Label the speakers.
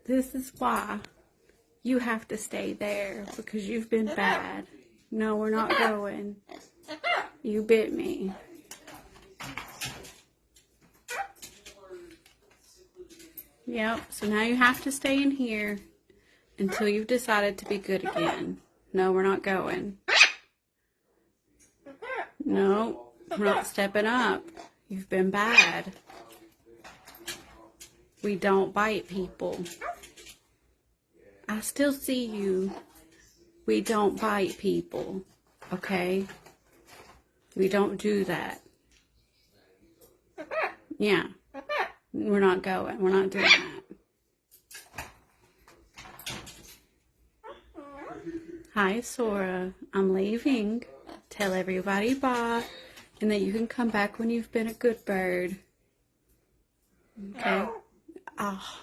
Speaker 1: This is why you have to stay there, because you've been bad. No, we're not going. You bit me. Yep, so now you have to stay in here until you've decided to be good again. No, we're not going. No, we're not stepping up. You've been bad. We don't bite people. I still see you. We don't bite people, okay? We don't do that. Yeah. We're not going. We're not doing that. Hi, Sora. I'm leaving. Tell everybody bye, and that you can come back when you've been a good bird. Okay? Oh.